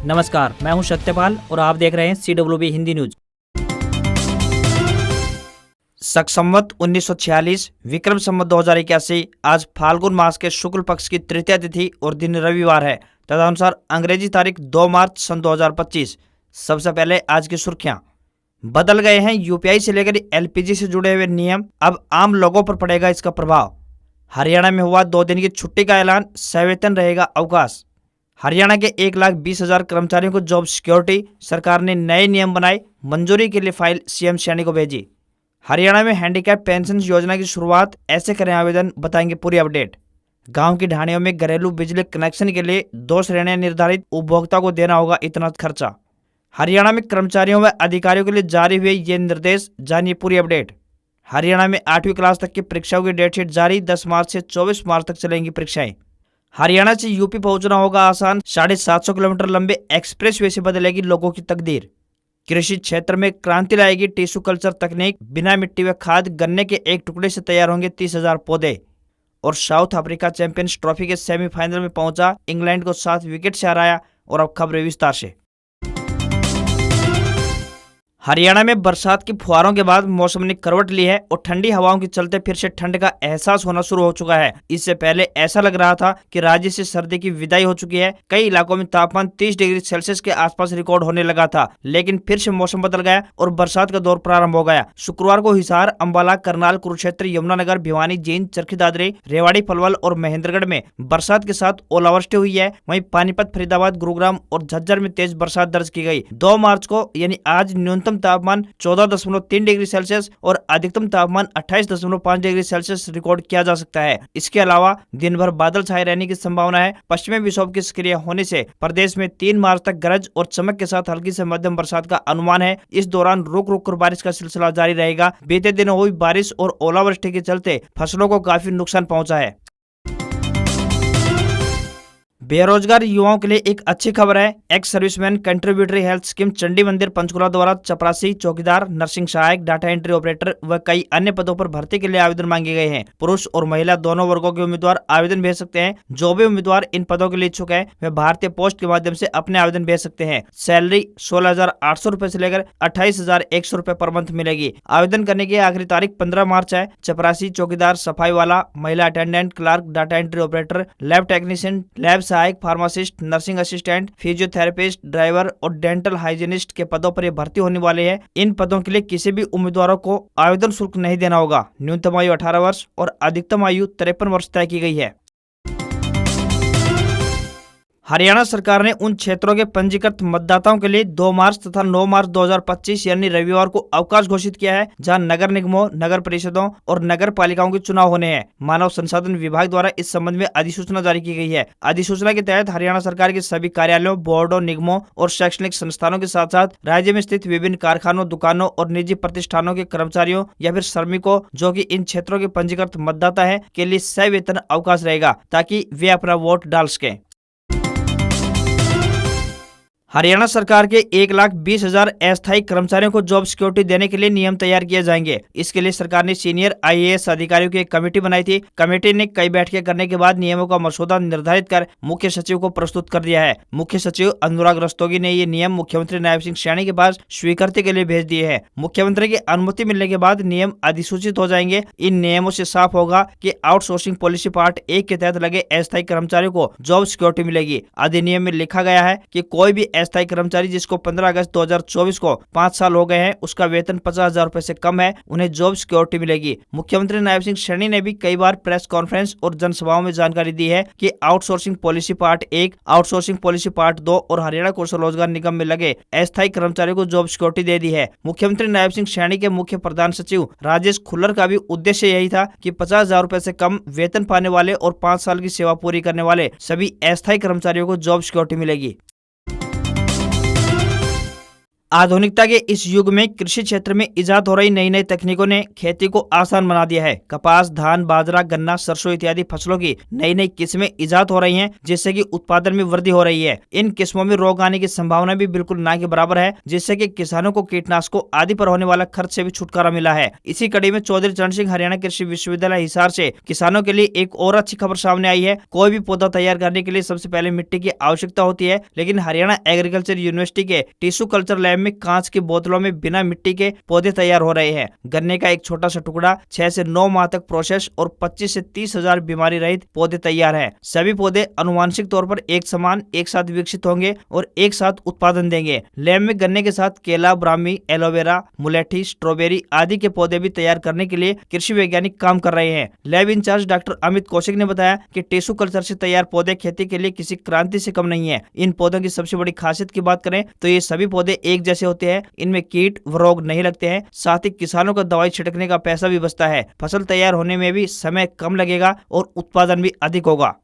नमस्कार, मैं हूं सत्यपाल और आप देख रहे हैं CWB हिंदी न्यूज। शक संवत 1946 विक्रम संवत 2081 आज फाल्गुन मास के शुक्ल पक्ष की तृतीया तिथि और दिन रविवार है। तदनुसार अंग्रेजी तारीख 2 मार्च सन 2025। सबसे पहले आज की सुर्खियां। बदल गए हैं यूपीआई से लेकर LPG से जुड़े हुए नियम, अब आम लोगों पर पड़ेगा इसका प्रभाव। हरियाणा में हुआ 2 दिन की छुट्टी का ऐलान, सवेतन रहेगा अवकाश। हरियाणा के 1,20,000 कर्मचारियों को जॉब सिक्योरिटी, सरकार ने नए नियम बनाए, मंजूरी के लिए फाइल CM सैनी को भेजी। हरियाणा में हैंडीकैप पेंशन योजना की शुरुआत, ऐसे करें आवेदन, बताएंगे पूरी अपडेट। गांव की ढाणियों में घरेलू बिजली कनेक्शन के लिए 2 श्रेणियां निर्धारित, उपभोक्ता को देना होगा इतना खर्चा। हरियाणा में कर्मचारियों व अधिकारियों के लिए जारी हुए ये निर्देश, जानिए पूरी अपडेट। हरियाणा में 8वीं क्लास तक की परीक्षाओं की डेटशीट जारी, 10 मार्च से 24 मार्च तक चलेंगी परीक्षाएं। हरियाणा से यूपी पहुंचना होगा आसान, 750 किलोमीटर लंबे एक्सप्रेस वे से बदलेगी लोगों की तकदीर। कृषि क्षेत्र में क्रांति लाएगी टिश्यू कल्चर तकनीक, बिना मिट्टी व खाद, गन्ने के एक टुकड़े से तैयार होंगे 30,000 पौधे। और साउथ अफ्रीका चैंपियंस ट्रॉफी के सेमीफाइनल में पहुंचा, इंग्लैंड को 7 विकेट से हराया। और अब खबरें विस्तार से। हरियाणा में बरसात की फुहारों के बाद मौसम ने करवट ली है और ठंडी हवाओं के चलते फिर से ठंड का एहसास होना शुरू हो चुका है। इससे पहले ऐसा लग रहा था कि राज्य से सर्दी की विदाई हो चुकी है। कई इलाकों में तापमान 30 डिग्री सेल्सियस के आसपास रिकॉर्ड होने लगा था, लेकिन फिर से मौसम बदल गया और बरसात का दौर प्रारंभ हो गया। शुक्रवार को हिसार, अंबाला, करनाल, कुरुक्षेत्र, यमुनानगर, भिवानी, जींद, चरखी दादरी, रेवाड़ी, पलवल और महेंद्रगढ़ में बरसात के साथ ओलावृष्टि हुई है। वहीं पानीपत, फरीदाबाद, गुरुग्राम और झज्जर में तेज बरसात दर्ज की गई। 2 मार्च को यानी आज न्यूनतम तापमान 14.3 डिग्री सेल्सियस और अधिकतम तापमान 28.5 डिग्री सेल्सियस रिकॉर्ड किया जा सकता है। इसके अलावा दिन भर बादल छाए रहने की संभावना है। पश्चिमी विक्षोभ के सक्रिय होने से प्रदेश में 3 मार्च तक गरज और चमक के साथ हल्की से मध्यम बरसात का अनुमान है। इस दौरान रुक रुक कर बारिश का सिलसिला जारी रहेगा। बीते दिनों हुई बारिश और ओलावृष्टि के चलते फसलों को काफी नुकसान पहुंचा है। बेरोजगार युवाओं के लिए एक अच्छी खबर है। Ex serviceman contributory health scheme Chandi मंदिर पंचकुला द्वारा चपरासी, चौकीदार, नर्सिंग सहायक, डाटा एंट्री ऑपरेटर व कई अन्य पदों पर भर्ती के लिए आवेदन मांगे गए हैं। पुरुष और महिला दोनों वर्गों के उम्मीदवार आवेदन भेज सकते हैं। जो भी उम्मीदवार इन पदों के लिए इच्छुक है वे भारतीय पोस्ट के माध्यम से अपने आवेदन भेज सकते हैं। सैलरी 16,800 रुपए से लेकर 28,100 रुपए पर मंथ मिलेगी। आवेदन करने की आखिरी तारीख 15 मार्च है। चपरासी, चौकीदार, सफाई वाला, महिला attendant, clerk, data entry operator, lab technician, lab सहायक, pharmacist, nursing assistant, physiotherapist, driver और डेंटल हाइजीनिस्ट के पदों पर ये भर्ती होने वाले हैं। इन पदों के लिए किसी भी उम्मीदवारों को आवेदन शुल्क नहीं देना होगा। न्यूनतम आयु 18 वर्ष और अधिकतम आयु 53 वर्ष तय की गई है। हरियाणा सरकार ने उन क्षेत्रों के पंजीकृत मतदाताओं के लिए 2 मार्च तथा 9 मार्च 2025 यानी रविवार को अवकाश घोषित किया है, जहां नगर निगमों, नगर परिषदों और नगर पालिकाओं के चुनाव होने हैं। मानव संसाधन विभाग द्वारा इस संबंध में अधिसूचना जारी की गई है। अधिसूचना के तहत हरियाणा सरकार के सभी कार्यालयों, बोर्डों, निगमों और शैक्षणिक संस्थानों के साथ साथ राज्य में स्थित विभिन्न कारखानों, दुकानों और निजी प्रतिष्ठानों के कर्मचारियों या फिर श्रमिकों जो कि इन क्षेत्रों के पंजीकृत मतदाता है के लिए सवेतन अवकाश रहेगा, ताकि वे अपना वोट डाल सकें। हरियाणा सरकार के 1,20,000 अस्थायी कर्मचारियों को जॉब सिक्योरिटी देने के लिए नियम तैयार किए जाएंगे। इसके लिए सरकार ने सीनियर IAS अधिकारियों की एक कमेटी बनाई थी। कमेटी ने कई बैठकें करने के बाद नियमों का मसौदा निर्धारित कर मुख्य सचिव को प्रस्तुत कर दिया है। मुख्य सचिव अनुराग रस्तोगी ने ये नियम मुख्यमंत्री नायब सिंह सैनी के पास स्वीकृति के लिए भेज दिए हैं। मुख्यमंत्री की अनुमति मिलने के बाद नियम अधिसूचित हो जाएंगे। इन नियमों से साफ होगा कि आउटसोर्सिंग पॉलिसी पार्ट 1 के तहत लगे अस्थायी कर्मचारियों को जॉब सिक्योरिटी मिलेगी। अधिनियम में लिखा गया है कि कोई भी अस्थायी कर्मचारी जिसको 15 अगस्त 2024 को 5 साल हो गए हैं, उसका वेतन 50,000 रुपए से कम है, उन्हें जॉब सिक्योरिटी मिलेगी। मुख्यमंत्री नायब सिंह सैनी ने भी कई बार प्रेस कॉन्फ्रेंस और जनसभाओं में जानकारी दी है कि outsourcing policy part 1, outsourcing policy part 2 और हरियाणा कौशल रोजगार निगम में लगे अस्थायी कर्मचारियों को जॉब सिक्योरिटी दे दी है। मुख्यमंत्री नायब सिंह सैनी के मुख्य प्रधान सचिव राजेश खुल्लर का भी उद्देश्य यही था कि 50,000 रुपए से कम वेतन पाने वाले और 5 साल की सेवा पूरी करने वाले सभी अस्थायी कर्मचारियों को जॉब सिक्योरिटी मिलेगी। आधुनिकता के इस युग में कृषि क्षेत्र में इजाद हो रही नई नई तकनीकों ने खेती को आसान बना दिया है। कपास, धान, बाजरा, गन्ना, सरसों इत्यादि फसलों की नई नई किस्में इजाद हो रही हैं, जिससे कि उत्पादन में वृद्धि हो रही है। इन किस्मों में रोग आने की संभावना भी बिल्कुल ना के बराबर है, जिससे कि किसानों को कीटनाशकों आदि पर होने वाला खर्च से भी छुटकारा मिला है। इसी कड़ी में चौधरी चरण सिंह हरियाणा कृषि विश्वविद्यालय हिसार से किसानों के लिए एक और अच्छी खबर सामने आई है। कोई भी पौधा तैयार करने के लिए सबसे पहले मिट्टी की आवश्यकता होती है, लेकिन हरियाणा एग्रीकल्चर यूनिवर्सिटी के टिश्यू कल्चर लैब में कांच की बोतलों में बिना मिट्टी के पौधे तैयार हो रहे हैं। गन्ने का एक छोटा सा टुकड़ा 6 से 9 माह तक प्रोसेस और 25 से 30 हजार बीमारी रहित पौधे तैयार हैं। सभी पौधे अनुवांशिक तौर पर एक समान एक साथ विकसित होंगे और एक साथ उत्पादन देंगे। लैब में गन्ने के साथ केला, ब्राह्मी, एलोवेरा, मुलेठी, स्ट्रॉबेरी आदि के पौधे भी तैयार करने के लिए कृषि वैज्ञानिक काम कर रहे हैं। Lab in charge doctor Amit Kaushik ने बताया कि टिश्यू कल्चर से तैयार पौधे खेती के लिए किसी क्रांति से कम नहीं है। इन पौधों की सबसे बड़ी खासियत की बात करें तो ये सभी पौधे एक जैसे होते हैं, इनमें कीट व रोग नहीं लगते हैं, साथ ही किसानों का दवाई छिड़कने का पैसा भी बचता है। फसल तैयार होने में भी समय कम लगेगा और उत्पादन भी अधिक होगा।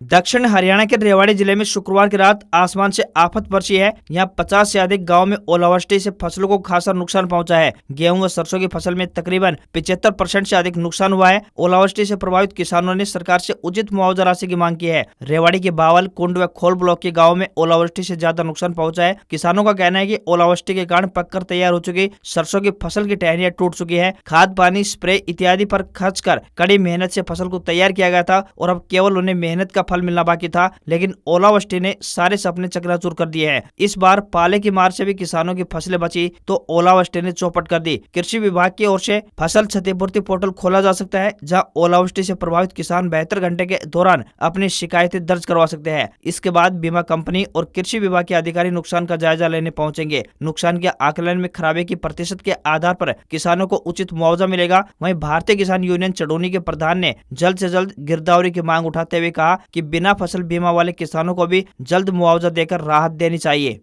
दक्षिण हरियाणा के रेवाड़ी जिले में शुक्रवार की रात आसमान से आफत बरसी है। यहाँ 50 से अधिक गांव में ओलावृष्टि से फसलों को खासा नुकसान पहुंचा है। गेहूं व सरसों की फसल में तकरीबन 75% से अधिक नुकसान हुआ है। ओलावृष्टि से प्रभावित किसानों ने सरकार से उचित मुआवजा राशि की मांग की है। रेवाड़ी के बावल, कुंड व खोल ब्लॉक के गाँव में ओलावृष्टि से ज्यादा नुकसान पहुंचा है। किसानों का कहना है कि ओलावृष्टि के कारण पककर तैयार हो चुकी सरसों की फसल की टहनियां टूट चुकी है। खाद, पानी, स्प्रे इत्यादि पर खर्च कर कड़ी मेहनत से फसल को तैयार किया गया था और अब केवल उन्हें मेहनत का फल मिलना बाकी था, लेकिन ओलावृष्टि ने सारे सपने चकनाचूर कर दिए हैं। इस बार पाले की मार से भी किसानों की फसलें बची तो ओलावृष्टि ने चौपट कर दी। कृषि विभाग की ओर से फसल क्षतिपूर्ति पोर्टल खोला जा सकता है, जहां ओलावृष्टि से प्रभावित किसान 72 घंटे के दौरान अपनी शिकायतें दर्ज करवा सकते हैं। इसके बाद बीमा कंपनी और कृषि विभाग के अधिकारी नुकसान का जायजा लेने पहुंचेंगे। नुकसान के आकलन में खराबे की प्रतिशत के आधार पर किसानों को उचित मुआवजा मिलेगा। वहीं भारतीय किसान यूनियन चड़ोनी के प्रधान ने जल्द से जल्द गिरदावरी की मांग उठाते हुए कहा कि बिना फसल बीमा वाले किसानों को भी जल्द मुआवजा देकर राहत देनी चाहिए।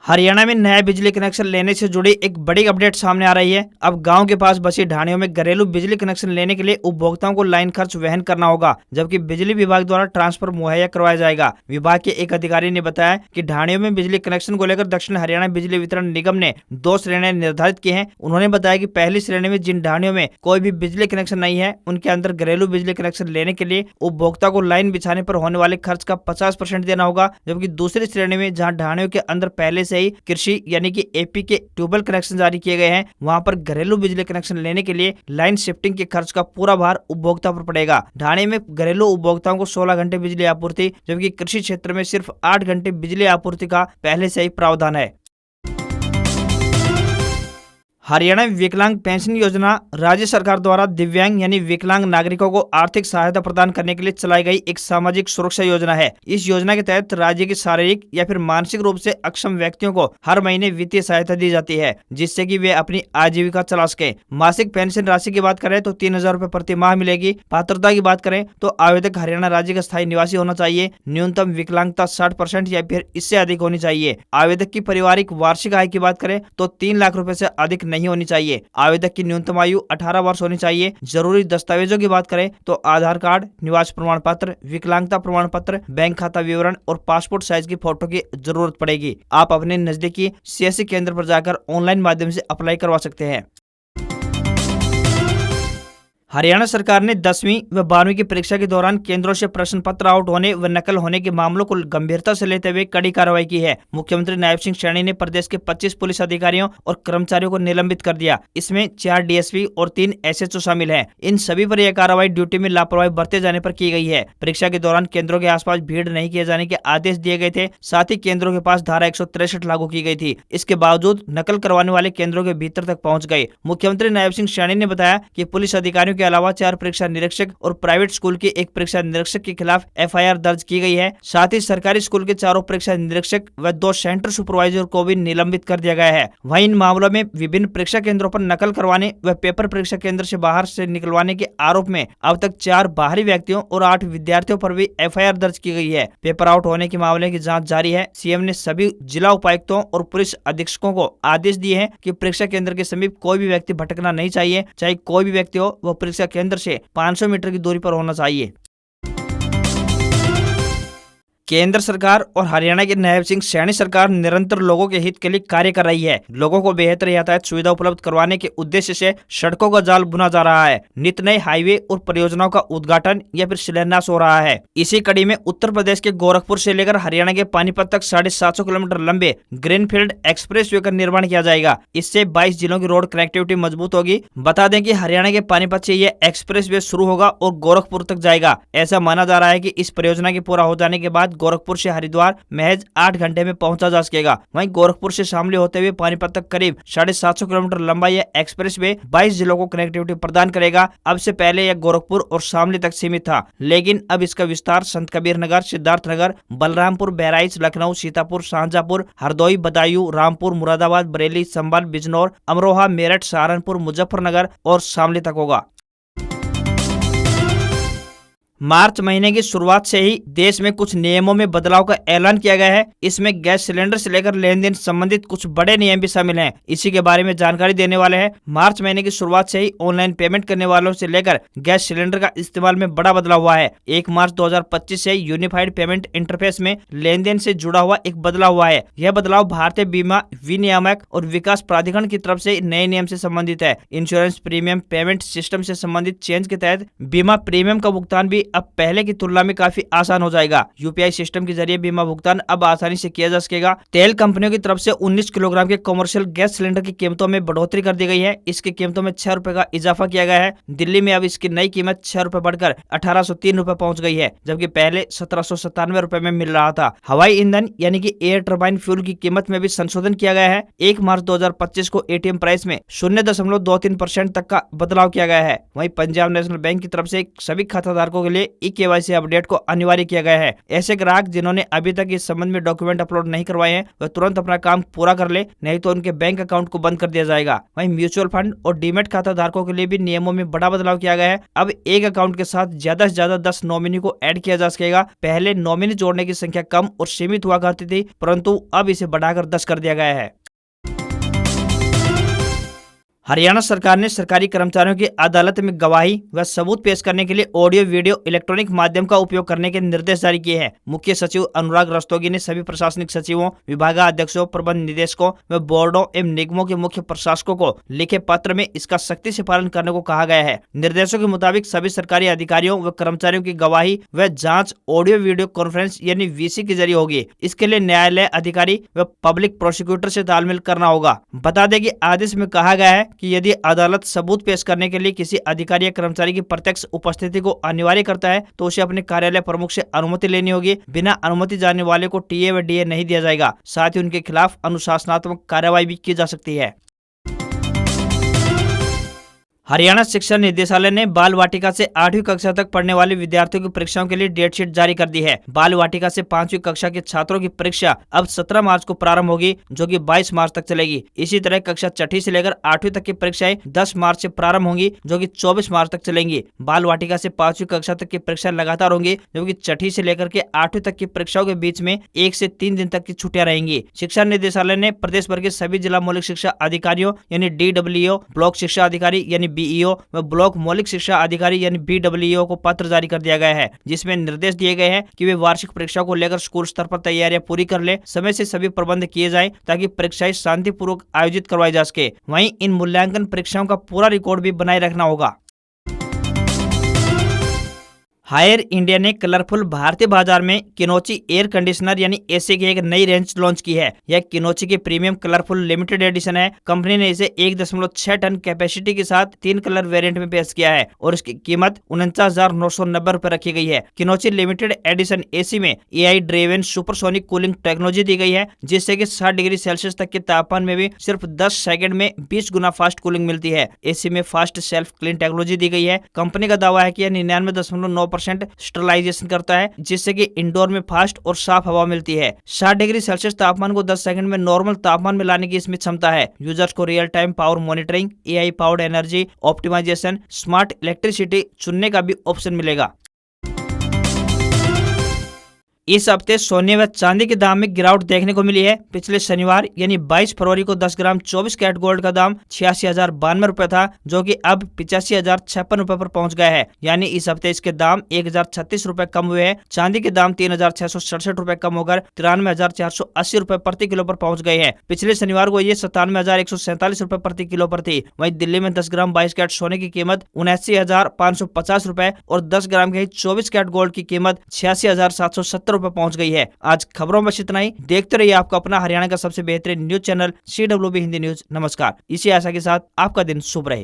हरियाणा में नया बिजली कनेक्शन लेने से जुड़ी एक बड़ी अपडेट सामने आ रही है। अब गांव के पास बसी ढाणियों में घरेलू बिजली कनेक्शन लेने के लिए उपभोक्ताओं को लाइन खर्च वहन करना होगा, जबकि बिजली विभाग द्वारा ट्रांसफर मुहैया करवाया जाएगा। विभाग के एक अधिकारी ने बताया कि ढाणियों में बिजली कनेक्शन को लेकर दक्षिण हरियाणा बिजली वितरण निगम ने 2 श्रेणियां निर्धारित की हैं। उन्होंने बताया कि पहली श्रेणी में जिन ढाणियों में कोई भी बिजली कनेक्शन नहीं है, उनके अंदर घरेलू बिजली कनेक्शन लेने के लिए उपभोक्ता को लाइन बिछाने पर होने वाले खर्च का 50% देना होगा, जबकि दूसरी श्रेणी में जहाँ ढाणियों के अंदर पहले से ही कृषि यानी कि एपी के ट्यूबवेल कनेक्शन जारी किए गए हैं, वहां पर घरेलू बिजली कनेक्शन लेने के लिए लाइन शिफ्टिंग के खर्च का पूरा भार उपभोक्ता पर पड़ेगा। ढाणे में घरेलू उपभोक्ताओं को 16 घंटे बिजली आपूर्ति, जबकि कृषि क्षेत्र में सिर्फ 8 घंटे बिजली आपूर्ति का पहले से ही प्रावधान है। हरियाणा विकलांग पेंशन योजना राज्य सरकार द्वारा दिव्यांग यानी विकलांग नागरिकों को आर्थिक सहायता प्रदान करने के लिए चलाई गई एक सामाजिक सुरक्षा योजना है। इस योजना के तहत राज्य के शारीरिक या फिर मानसिक रूप से अक्षम व्यक्तियों को हर महीने वित्तीय सहायता दी जाती है, जिससे कि वे अपनी आजीविका चला सके। मासिक पेंशन राशि की बात करें तो 3000 रुपए प्रति माह मिलेगी। पात्रता की बात करें तो आवेदक हरियाणा राज्य का स्थायी निवासी होना चाहिए। न्यूनतम विकलांगता 60% या फिर इससे अधिक होनी चाहिए। आवेदक की पारिवारिक वार्षिक आय की बात करें तो 3 लाख रुपए से अधिक नहीं होनी चाहिए। आवेदक की न्यूनतम आयु 18 वर्ष होनी चाहिए। जरूरी दस्तावेजों की बात करें तो आधार कार्ड, निवास प्रमाण पत्र, विकलांगता प्रमाण पत्र, बैंक खाता विवरण और पासपोर्ट साइज की फोटो की जरूरत पड़ेगी। आप अपने नजदीकी सीएससी केंद्र पर जाकर ऑनलाइन माध्यम से अप्लाई करवा सकते हैं। हरियाणा सरकार ने 10वीं व 12वीं की परीक्षा के दौरान केंद्रों से प्रश्न पत्र आउट होने व नकल होने के मामलों को गंभीरता से लेते हुए कड़ी कार्रवाई की है। मुख्यमंत्री नायब सिंह सैनी ने प्रदेश के 25 पुलिस अधिकारियों और कर्मचारियों को निलंबित कर दिया। इसमें 4 डीएसपी और 3 एसएचओ शामिल हैं। इन सभी पर यह कार्रवाई ड्यूटी में लापरवाही बरते जाने पर की गई है। परीक्षा के दौरान केंद्रों के आसपास भीड़ नहीं किए जाने के आदेश दिए गए थे। साथ ही केंद्रों के पास धारा 163 लागू की गई थी। इसके बावजूद नकल करवाने वाले केंद्रों के भीतर तक पहुंच गए। मुख्यमंत्री नायब सिंह सैनी ने बताया कि पुलिस अधिकारियों के अलावा 4 परीक्षा निरीक्षक और प्राइवेट स्कूल के एक परीक्षा निरीक्षक के खिलाफ एफआईआर दर्ज की गई है। साथ ही सरकारी स्कूल के 4 परीक्षा निरीक्षक व 2 सेंटर सुपरवाइजर को भी निलंबित कर दिया गया है। वहीं इन मामलों में विभिन्न परीक्षा केंद्रों पर नकल करवाने व पेपर परीक्षा केंद्र से बाहर से निकलवाने के आरोप में अब तक 4 बाहरी व्यक्तियों और 8 विद्यार्थियों पर भी एफआईआर दर्ज की गई है। पेपर आउट होने के मामले की जाँच जारी है। सीएम ने सभी जिला उपायुक्तों और पुलिस अधीक्षकों को आदेश दिए हैं कि परीक्षा केंद्र के समीप कोई भी व्यक्ति भटकना नहीं चाहिए। चाहे कोई भी व्यक्ति हो, वह परीक्षा केंद्र से 500 मीटर की दूरी पर होना चाहिए। केंद्र सरकार और हरियाणा की नायब सिंह सैनी सरकार निरंतर लोगों के हित के लिए कार्य कर रही है। लोगों को बेहतर यातायात सुविधा उपलब्ध करवाने के उद्देश्य से सड़कों का जाल बुना जा रहा है। नित नए हाईवे और परियोजनाओं का उद्घाटन या फिर शिलान्यास हो रहा है। इसी कड़ी में उत्तर प्रदेश के गोरखपुर से लेकर हरियाणा के पानीपत तक 750 किलोमीटर लंबे ग्रीनफील्ड एक्सप्रेसवे का निर्माण किया जाएगा। इससे 22 जिलों की रोड कनेक्टिविटी मजबूत होगी। बता दें कि हरियाणा के पानीपत से यह एक्सप्रेसवे शुरू होगा और गोरखपुर तक जाएगा। ऐसा माना जा रहा है कि इस परियोजना के पूरा हो जाने के बाद गोरखपुर से हरिद्वार महज 8 घंटे में पहुंचा जा सकेगा। वहीं गोरखपुर से शामली होते हुए पानीपत तक करीब 750 किलोमीटर लंबा यह एक्सप्रेसवे 22 जिलों को कनेक्टिविटी प्रदान करेगा। अब से पहले यह गोरखपुर और शामली तक सीमित था, लेकिन अब इसका विस्तार संत कबीर नगर, सिद्धार्थ नगर, बलरामपुर, बहराइच, लखनऊ, सीतापुर, शाहजहांपुर, हरदोई, बदायूं, रामपुर, मुरादाबाद, बरेली, संभल, बिजनौर, अमरोहा, मेरठ, सहारनपुर, मुजफ्फरनगर और शामली तक होगा। मार्च महीने की शुरुआत से ही देश में कुछ नियमों में बदलाव का ऐलान किया गया है। इसमें गैस सिलेंडर से लेकर लेन देन संबंधित कुछ बड़े नियम भी शामिल हैं। इसी के बारे में जानकारी देने वाले हैं। मार्च महीने की शुरुआत से ही ऑनलाइन पेमेंट करने वालों से लेकर गैस सिलेंडर का इस्तेमाल में बड़ा बदलाव हुआ है। 1 मार्च 2025 से यूनिफाइड पेमेंट इंटरफेस में लेन देन से जुड़ा हुआ एक बदलाव हुआ है। यह बदलाव भारतीय बीमा विनियामक और विकास प्राधिकरण की तरफ से नए नियम से संबंधित है। इंश्योरेंस प्रीमियम पेमेंट सिस्टम से संबंधित चेंज के तहत बीमा प्रीमियम का भुगतान भी अब पहले की तुलना में काफी आसान हो जाएगा। यूपीआई सिस्टम के जरिए बीमा भुगतान अब आसानी से किया जा सकेगा। तेल कंपनियों की तरफ से 19 किलोग्राम के कमर्शियल गैस सिलेंडर की कीमतों में बढ़ोतरी कर दी गई है। इसकी कीमतों में 6 रुपए का इजाफा किया गया है। दिल्ली में अब इसकी नई कीमत 6 रुपए बढ़कर 1803 रुपए पहुंच गई है, जबकि पहले 1797 रुपए में मिल रहा था। हवाई ईंधन यानी कि एयर टर्बाइन फ्यूल की कीमत में भी संशोधन किया गया है। 1 मार्च 2025 को एटीएम प्राइस में 0.23% तक का बदलाव किया गया है। वहीं पंजाब नेशनल बैंक की तरफ से सभी खाताधारकों के लिए केवाईसी अपडेट को अनिवार्य किया गया है। ऐसे ग्राहक जिन्होंने अभी तक इस संबंध में डॉक्यूमेंट अपलोड नहीं करवाए हैं, वह तुरंत अपना काम पूरा कर ले, नहीं तो उनके बैंक अकाउंट को बंद कर दिया जाएगा। वहीं म्यूचुअल फंड और डीमेट खाता धारकों के लिए भी नियमों में बड़ा बदलाव किया गया है। अब एक अकाउंट के साथ ज्यादा से ज्यादा 10 नॉमिनी को ऐड किया जा सकेगा। पहले नॉमिनी जोड़ने की संख्या कम और सीमित हुआ करती थी, परंतु अब इसे बढ़ाकर 10 कर दिया गया है। हरियाणा सरकार ने सरकारी कर्मचारियों की अदालत में गवाही व सबूत पेश करने के लिए ऑडियो वीडियो इलेक्ट्रॉनिक माध्यम का उपयोग करने के निर्देश जारी किए हैं। मुख्य सचिव अनुराग रस्तोगी ने सभी प्रशासनिक सचिवों, विभागाध्यक्षों, प्रबंध निदेशकों व बोर्डों एवं निगमों के मुख्य प्रशासकों को लिखे पत्र में इसका सख्ती से पालन करने को कहा गया है। निर्देशों के मुताबिक सभी सरकारी अधिकारियों व कर्मचारियों की गवाही व जाँच ऑडियो वीडियो कॉन्फ्रेंस यानी वीसी के जरिए होगी। इसके लिए न्यायालय अधिकारी व पब्लिक प्रोसिक्यूटर से तालमेल करना होगा। बता दें कि आदेश में कहा गया है कि यदि अदालत सबूत पेश करने के लिए किसी अधिकारी या कर्मचारी की प्रत्यक्ष उपस्थिति को अनिवार्य करता है तो उसे अपने कार्यालय प्रमुख से अनुमति लेनी होगी। बिना अनुमति जाने वाले को टीए व डीए नहीं दिया जाएगा। साथ ही उनके खिलाफ अनुशासनात्मक कार्रवाई भी की जा सकती है। हरियाणा शिक्षा निदेशालय ने बाल वाटिका से 8वीं कक्षा तक पढ़ने वाले विद्यार्थियों की परीक्षाओं के लिए डेट शीट जारी कर दी है। बाल वाटिका से 5वीं कक्षा के छात्रों की परीक्षा अब 17 मार्च को प्रारंभ होगी, जो कि 22 मार्च तक चलेगी। इसी तरह कक्षा 6ठी से लेकर 8वीं तक की परीक्षाएं 10 मार्च से प्रारंभ होंगी, जो कि 24 मार्च तक चलेंगी। बाल वाटिका से 5वीं कक्षा तक की परीक्षा लगातार होंगी, जबकि 6ठी से लेकर के 8वीं तक की परीक्षाओं के बीच में 1 से 3 दिन तक की छुट्टियां रहेंगी। शिक्षा निदेशालय ने प्रदेश भर के सभी जिला मौलिक शिक्षा अधिकारियों यानी DWO, ब्लॉक शिक्षा अधिकारी यानी BEO व ब्लॉक मौलिक शिक्षा अधिकारी यानी BWO को पत्र जारी कर दिया गया है, जिसमें निर्देश दिए गए हैं कि वे वार्षिक परीक्षाओं को लेकर स्कूल स्तर पर तैयारियां पूरी कर ले, समय से सभी प्रबंध किए जाएं ताकि परीक्षाएं शांतिपूर्वक आयोजित करवाई जा सके। वहीं इन मूल्यांकन परीक्षाओं का पूरा रिकॉर्ड भी बनाए रखना होगा। हायर इंडिया ने कलरफुल भारतीय बाजार में किनोची एयर कंडीशनर यानी एसी की एक नई रेंज लॉन्च की है। यह किनोची की प्रीमियम कलरफुल लिमिटेड एडिशन है। कंपनी ने इसे 1.6 टन कैपेसिटी के साथ 3 कलर वेरिएंट में पेश किया है और इसकी कीमत 49,990 रुपए रखी गई है। किनोची लिमिटेड एडिशन एसी में AI driven supersonic cooling technology दी गई है, जिससे कि 60 डिग्री सेल्सियस तक के तापमान में भी सिर्फ 10 सेकंड में 20 गुना फास्ट कूलिंग मिलती है। एसी में फास्ट सेल्फ क्लीन टेक्नोलॉजी दी गई है। कंपनी का दावा है कि यह 99.9% स्टरलाइजेशन करता है, जिससे कि इंडोर में फास्ट और साफ हवा मिलती है। 60 डिग्री सेल्सियस तापमान को 10 सेकंड में नॉर्मल तापमान में लाने की इसमें क्षमता है। यूजर्स को real time power monitoring, AI powered energy optimisation, smart electricity चुनने का भी ऑप्शन मिलेगा। इस हफ्ते सोने व चांदी के दाम में गिरावट देखने को मिली है। पिछले शनिवार यानी 22 फरवरी को 10 ग्राम 24 कैरेट गोल्ड का दाम 86,092 रुपए था, जो कि अब 85,056 रुपए पर पहुंच गया है। यानी इस हफ्ते इसके दाम 1,036 रुपए कम हुए हैं। चांदी के दाम 3,667 रुपए कम होकर 93,480 रुपए प्रति किलो पर पहुंच गए हैं। पिछले शनिवार को ये 97,147 रुपए प्रति किलो पर थी। वहीं दिल्ली में 10 ग्राम 22 कैरेट सोने की कीमत 79,550 रुपए और 10 ग्राम के 24 कैरेट गोल्ड की कीमत 86,770 रुपए पहुंच गई है। आज खबरों में इतना ही। देखते रहिए आपका अपना हरियाणा का सबसे बेहतरीन news channel CWB Hindi news. नमस्कार। इसी आशा के साथ आपका दिन शुभ रहे।